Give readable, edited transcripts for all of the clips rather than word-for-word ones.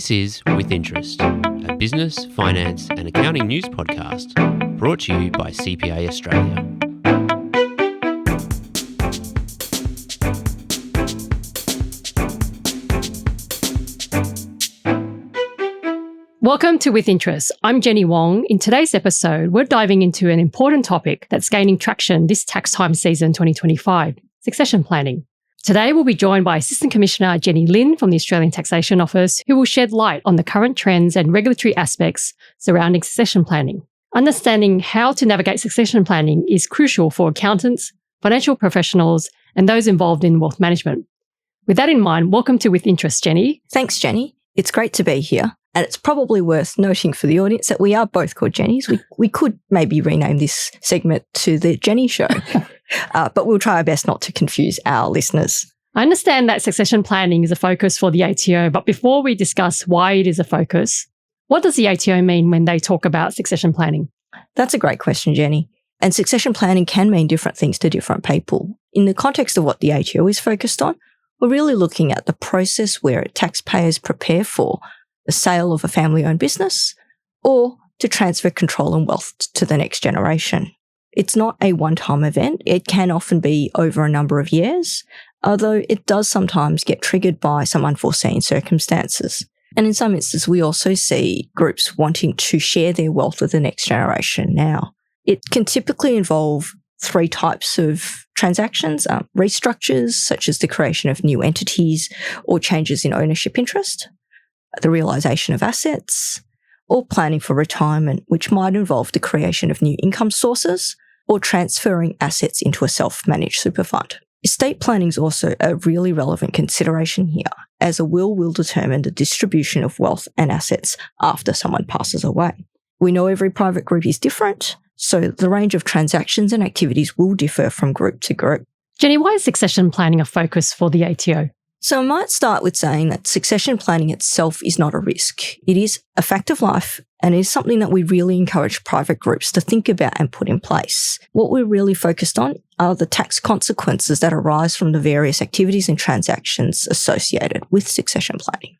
This is With Interest, a business, finance and accounting news podcast brought to you by CPA Australia. Welcome to With Interest. I'm Jenny Wong. In today's episode, we're diving into an important topic that's gaining traction this tax time season 2025, succession planning. Today, we'll be joined by Assistant Commissioner Jenny Lin from the Australian Taxation Office, who will shed light on the current trends and regulatory aspects surrounding succession planning. Understanding how to navigate succession planning is crucial for accountants, financial professionals, and those involved in wealth management. With that in mind, welcome to With Interest, Jenny. Thanks, Jenny. It's great to be here. And it's probably worth noting for the audience that we are both called Jennys. We could maybe rename this segment to The Jenny Show, but we'll try our best not to confuse our listeners. I understand that succession planning is a focus for the ATO, but before we discuss why it is a focus, what does the ATO mean when they talk about succession planning? That's a great question, Jenny. And succession planning can mean different things to different people. In the context of what the ATO is focused on, we're really looking at the process where taxpayers prepare for the sale of a family-owned business or to transfer control and wealth to the next generation. It's not a one-time event. It can often be over a number of years, although it does sometimes get triggered by some unforeseen circumstances. And in some instances, we also see groups wanting to share their wealth with the next generation now. It can typically involve three types of transactions, restructures, such as the creation of new entities or changes in ownership interest, the realisation of assets, or planning for retirement, which might involve the creation of new income sources or transferring assets into a self-managed super fund. Estate planning is also a really relevant consideration here, as a will determine the distribution of wealth and assets after someone passes away. We know every private group is different, so the range of transactions and activities will differ from group to group. Jenny, why is succession planning a focus for the ATO? So I might start with saying that succession planning itself is not a risk. It is a fact of life and is something that we really encourage private groups to think about and put in place. What we're really focused on are the tax consequences that arise from the various activities and transactions associated with succession planning.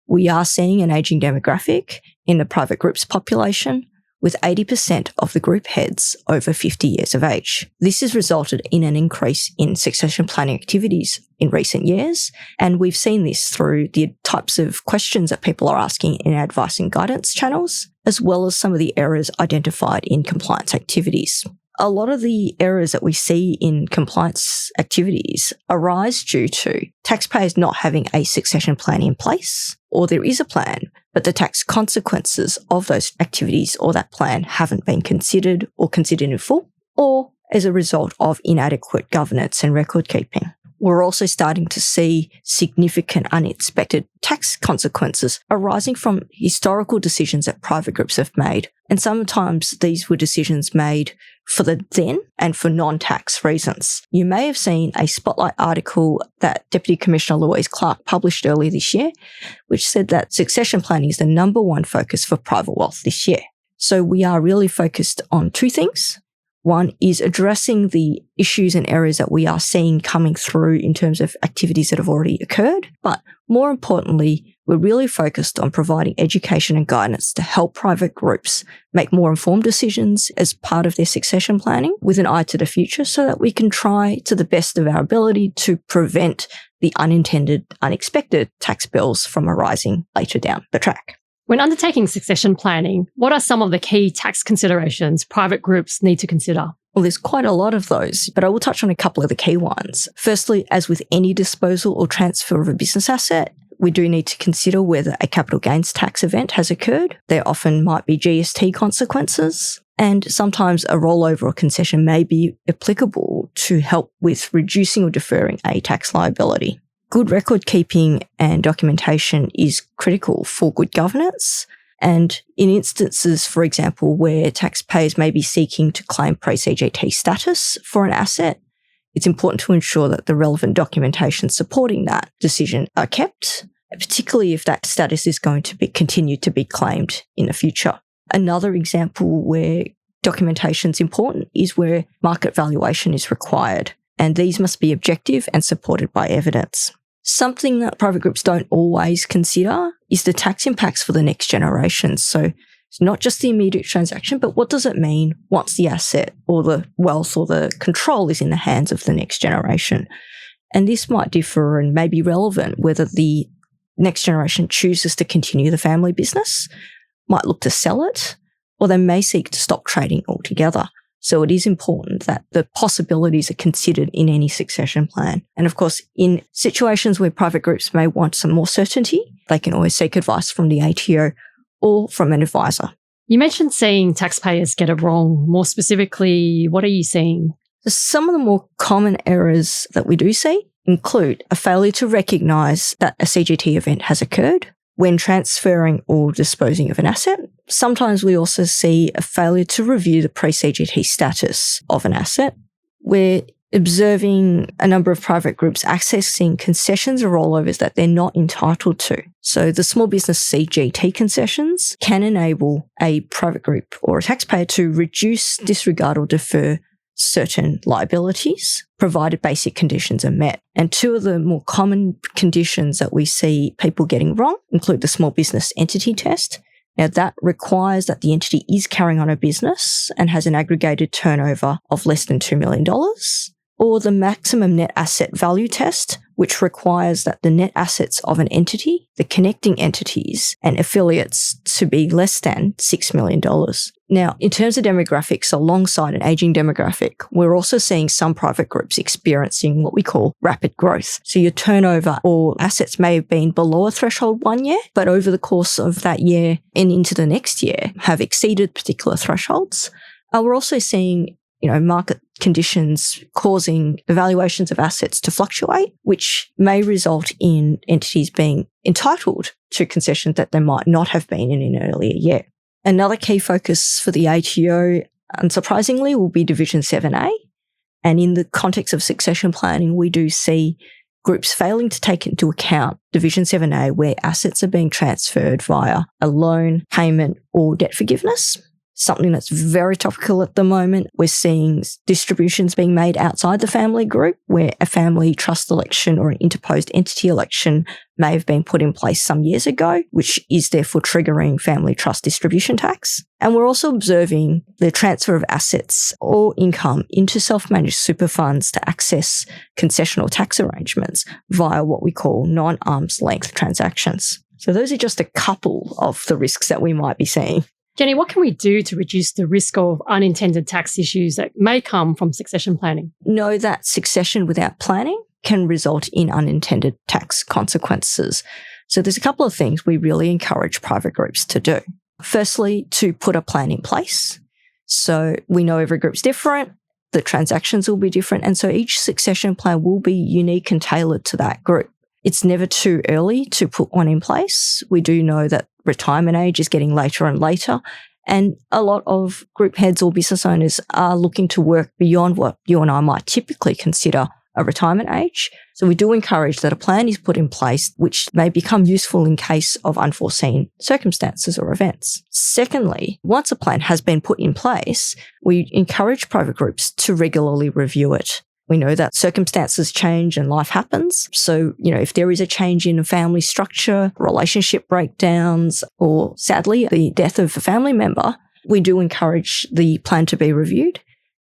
We are seeing an ageing demographic in the private groups population, with 80% of the group heads over 50 years of age. This has resulted in an increase in succession planning activities in recent years, and we've seen this through the types of questions that people are asking in advice and guidance channels, as well as some of the errors identified in compliance activities. A lot of the errors that we see in compliance activities arise due to taxpayers not having a succession plan in place, or there is a plan, but the tax consequences of those activities or that plan haven't been considered or considered in full, or as a result of inadequate governance and record keeping. We're also starting to see significant unexpected tax consequences arising from historical decisions that private groups have made. And sometimes these were decisions made for the then and for non-tax reasons. You may have seen a spotlight article that Deputy Commissioner Louise Clark published earlier this year, which said that succession planning is the number one focus for private wealth this year. So we are really focused on two things. One is addressing the issues and errors that we are seeing coming through in terms of activities that have already occurred. But more importantly, we're really focused on providing education and guidance to help private groups make more informed decisions as part of their succession planning with an eye to the future, so that we can try to the best of our ability to prevent the unintended, unexpected tax bills from arising later down the track. When undertaking succession planning, what are some of the key tax considerations private groups need to consider? Well, there's quite a lot of those, but I will touch on a couple of the key ones. Firstly, as with any disposal or transfer of a business asset, we do need to consider whether a capital gains tax event has occurred. There often might be GST consequences, and sometimes a rollover or concession may be applicable to help with reducing or deferring a tax liability. Good record keeping and documentation is critical for good governance. And in instances, for example, where taxpayers may be seeking to claim pre-CGT status for an asset, it's important to ensure that the relevant documentation supporting that decision are kept, particularly if that status is going to be continued to be claimed in the future. Another example where documentation is important is where market valuation is required, and these must be objective and supported by evidence. Something that private groups don't always consider is the tax impacts for the next generation. So it's not just the immediate transaction, but what does it mean once the asset or the wealth or the control is in the hands of the next generation? And this might differ and may be relevant whether the next generation chooses to continue the family business, might look to sell it, or they may seek to stop trading altogether. So it is important that the possibilities are considered in any succession plan. And of course, in situations where private groups may want some more certainty, they can always seek advice from the ATO or from an advisor. You mentioned seeing taxpayers get it wrong. More specifically, what are you seeing? Some of the more common errors that we do see include a failure to recognise that a CGT event has occurred when transferring or disposing of an asset. Sometimes we also see a failure to review the pre-CGT status of an asset. We're observing a number of private groups accessing concessions or rollovers that they're not entitled to. So the small business CGT concessions can enable a private group or a taxpayer to reduce, disregard or defer certain liabilities, provided basic conditions are met. And two of the more common conditions that we see people getting wrong include the small business entity test. Now, that requires that the entity is carrying on a business and has an aggregated turnover of less than $2 million, or the maximum net asset value test, which requires that the net assets of an entity, the connecting entities and affiliates, to be less than $6 million. Now, in terms of demographics, alongside an aging demographic, we're also seeing some private groups experiencing what we call rapid growth. So your turnover or assets may have been below a threshold 1 year, but over the course of that year and into the next year have exceeded particular thresholds. We're also seeing market conditions causing the valuations of assets to fluctuate, which may result in entities being entitled to concessions that they might not have been in an earlier year. Another key focus for the ATO, unsurprisingly, will be Division 7A. And in the context of succession planning, we do see groups failing to take into account Division 7A where assets are being transferred via a loan, payment, or debt forgiveness. Something that's very topical at the moment. We're seeing distributions being made outside the family group where a family trust election or an interposed entity election may have been put in place some years ago, which is therefore triggering family trust distribution tax. And we're also observing the transfer of assets or income into self-managed super funds to access concessional tax arrangements via what we call non-arm's length transactions. So those are just a couple of the risks that we might be seeing. Jenny, what can we do to reduce the risk of unintended tax issues that may come from succession planning? Know that succession without planning can result in unintended tax consequences. So there's a couple of things we really encourage private groups to do. Firstly, to put a plan in place. So we know every group's different, the transactions will be different, and so each succession plan will be unique and tailored to that group. It's never too early to put one in place. We do know that retirement age is getting later and later, and a lot of group heads or business owners are looking to work beyond what you and I might typically consider a retirement age. So we do encourage that a plan is put in place which may become useful in case of unforeseen circumstances or events. Secondly, once a plan has been put in place, we encourage private groups to regularly review it. We know that circumstances change and life happens. So, if there is a change in a family structure, relationship breakdowns, or sadly, the death of a family member, we do encourage the plan to be reviewed.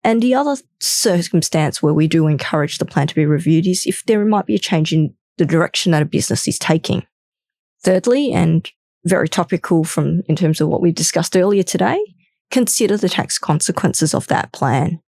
And the other circumstance where we do encourage the plan to be reviewed is if there might be a change in the direction that a business is taking. Thirdly, and very topical in terms of what we discussed earlier today, consider the tax consequences of that plan,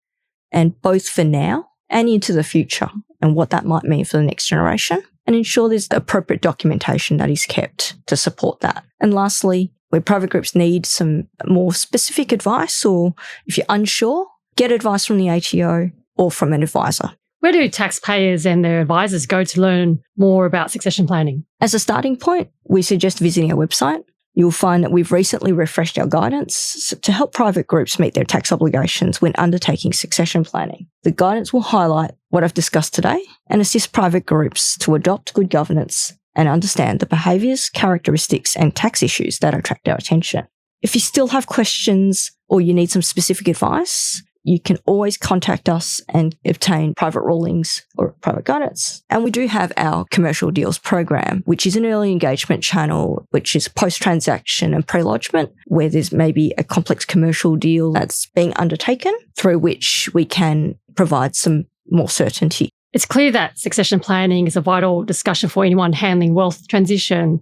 and both for now and into the future, and what that might mean for the next generation, and ensure there's appropriate documentation that is kept to support that. And lastly, where private groups need some more specific advice, or if you're unsure, get advice from the ATO or from an advisor. Where do taxpayers and their advisors go to learn more about succession planning? As a starting point, we suggest visiting our website. You'll find that we've recently refreshed our guidance to help private groups meet their tax obligations when undertaking succession planning. The guidance will highlight what I've discussed today and assist private groups to adopt good governance and understand the behaviours, characteristics and tax issues that attract our attention. If you still have questions or you need some specific advice, You can always contact us and obtain private rulings or private guidance. And we do have our commercial deals program, which is an early engagement channel, which is post-transaction and pre-lodgement, where there's maybe a complex commercial deal that's being undertaken, through which we can provide some more certainty. It's clear that succession planning is a vital discussion for anyone handling wealth transition.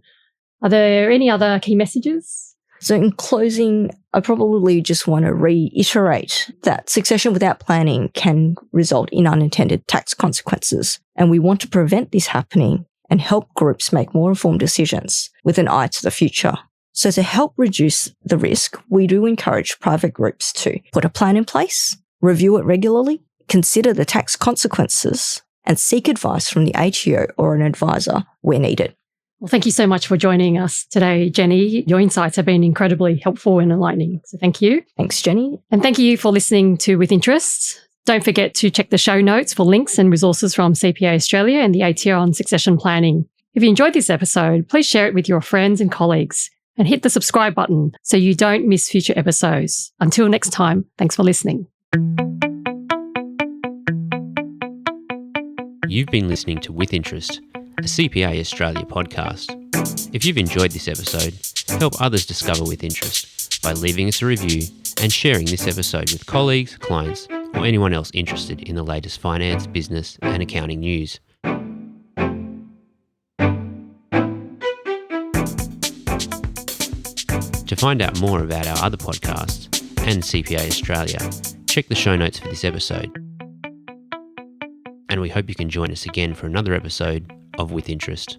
Are there any other key messages? So in closing, I probably just want to reiterate that succession without planning can result in unintended tax consequences. And we want to prevent this happening and help groups make more informed decisions with an eye to the future. So to help reduce the risk, we do encourage private groups to put a plan in place, review it regularly, consider the tax consequences, and seek advice from the ATO or an advisor where needed. Well, thank you so much for joining us today, Jenny. Your insights have been incredibly helpful and enlightening. So thank you. Thanks, Jenny. And thank you for listening to With Interest. Don't forget to check the show notes for links and resources from CPA Australia and the ATO on succession planning. If you enjoyed this episode, please share it with your friends and colleagues and hit the subscribe button so you don't miss future episodes. Until next time, thanks for listening. You've been listening to With Interest, a CPA Australia podcast. If you've enjoyed this episode, help others discover With Interest by leaving us a review and sharing this episode with colleagues, clients, or anyone else interested in the latest finance, business, and accounting news. To find out more about our other podcasts and CPA Australia, check the show notes for this episode. And we hope you can join us again for another episode of With Interest.